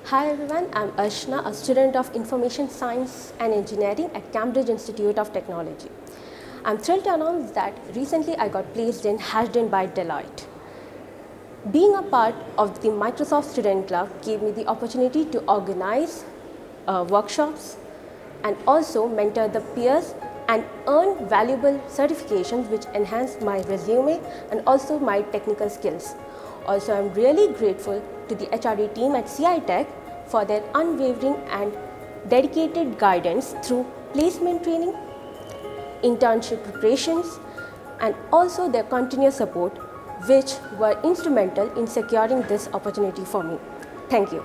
Hi everyone, I'm Archana, a student of Information Science and Engineering at Cambridge Institute of Technology. I'm thrilled to announce that recently I got placed in HRD by Deloitte. Being a part of the Microsoft Student Club gave me the opportunity to organize workshops and also mentor the peers and earn valuable certifications which enhanced my resume and also my technical skills. Also, I'm really grateful to the HRD team at CI Tech for their unwavering and dedicated guidance through placement training, internship preparations, and also their continuous support, which were instrumental in securing this opportunity for me. Thank you.